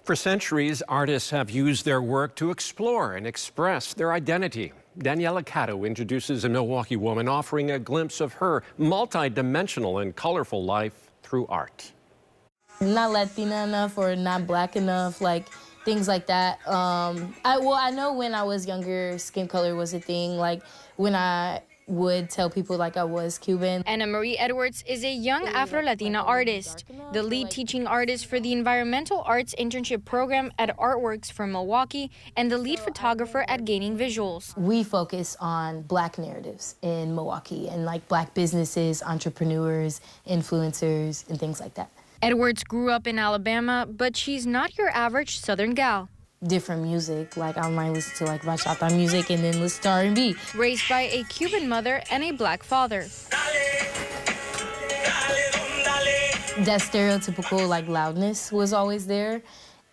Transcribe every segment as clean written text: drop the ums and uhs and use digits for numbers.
For centuries, artists have used their work to explore and express their identity. Daniela Catto introduces a Milwaukee woman offering a glimpse of her multi-dimensional and colorful life through art. Not Latina enough or not black enough, like things like that. I know when I was younger, skin color was a thing. Like when I would tell people like I was Cuban. Anna Marie Edwards is a young Afro-Latina artist, the lead teaching artist for the Environmental Arts Internship Program at Artworks from Milwaukee and the lead photographer at Gaining Visuals. We focus on black narratives in Milwaukee and like black businesses, entrepreneurs, influencers, and things like that. Edwards grew up in Alabama, but she's not your average Southern gal. Different music, like I might listen to like bachata music and then listen to R&B. Raised by a Cuban mother and a black father. That stereotypical like loudness was always there,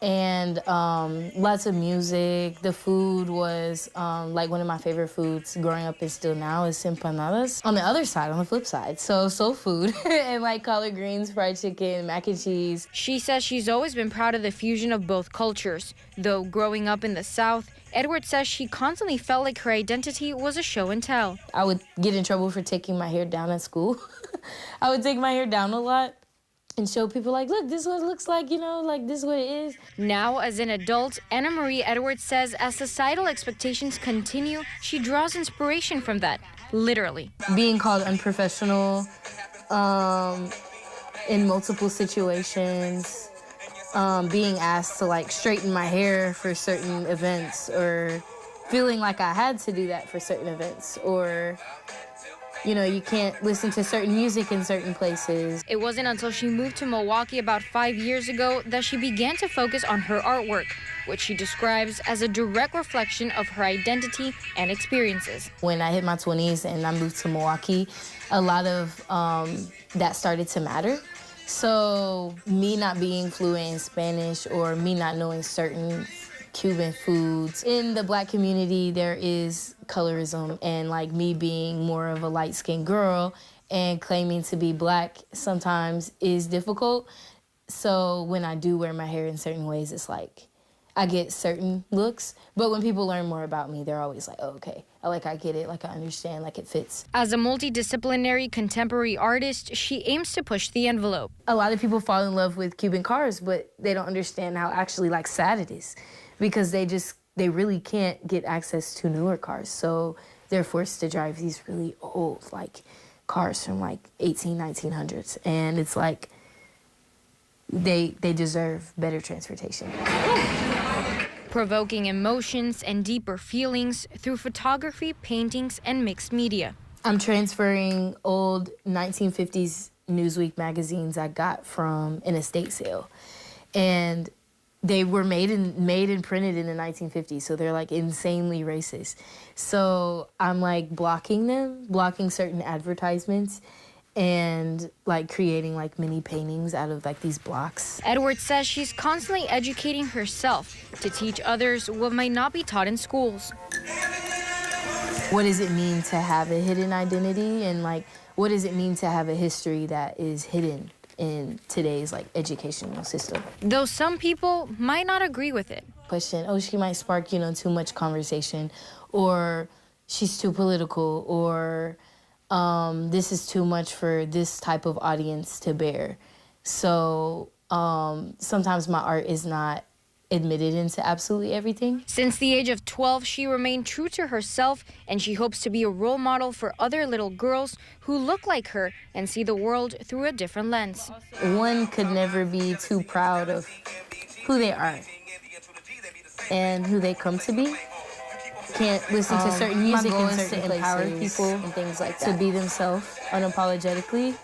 and lots of music. The food was like one of my favorite foods growing up and still now is empanadas. On the other side, on the flip side, so soul food and like collard greens, fried chicken, mac and cheese. She says she's always been proud of the fusion of both cultures. Though growing up in the South, Edward says she constantly felt like her identity was a show and tell. I would get in trouble for taking my hair down at school. I would take my hair down a lot and show people like, look, this is what it looks like, you know, like this is what it is. Now, as an adult, Anna Marie Edwards says as societal expectations continue, she draws inspiration from that, literally. Being called unprofessional in multiple situations, being asked to like straighten my hair for certain events, or feeling like I had to do that for certain events, or you know, you can't listen to certain music in certain places. It wasn't until she moved to Milwaukee about 5 years ago that she began to focus on her artwork, which she describes as a direct reflection of her identity and experiences. When I hit my 20s and I moved to Milwaukee, a lot of that started to matter. So me not being fluent in Spanish or me not knowing certain Cuban foods. In the black community, there is colorism, and like me being more of a light-skinned girl and claiming to be black sometimes is difficult. So when I do wear my hair in certain ways, it's like I get certain looks, but when people learn more about me, they're always like, oh, okay, I get it, like I understand, like it fits. As a multidisciplinary contemporary artist, she aims to push the envelope. A lot of people fall in love with Cuban cars, but they don't understand how actually like sad it is, because they really can't get access to newer cars. So they're forced to drive these really old like cars from like 1900s. And it's like they deserve better transportation. Provoking emotions and deeper feelings through photography, paintings, and mixed media. I'm transferring old 1950s Newsweek magazines I got from an estate sale. And they were made and printed in the 1950s, so they're like insanely racist. So I'm like blocking certain advertisements, and like creating like mini paintings out of like these blocks. Edwards says she's constantly educating herself to teach others what might not be taught in schools. What does it mean to have a hidden identity, and like what does it mean to have a history that is hidden in today's like educational system? Though some people might not agree with it. Question, oh, she might spark, you know, too much conversation, or she's too political, or this is too much for this type of audience to bear. So sometimes my art is not admitted into absolutely everything. Since the age of 12, she remained true to herself, and she hopes to be a role model for other little girls who look like her and see the world through a different lens. One could never be too proud of who they are and who they come to be. Can't listen to certain music in certain places, empower people and things like that, to be themselves unapologetically.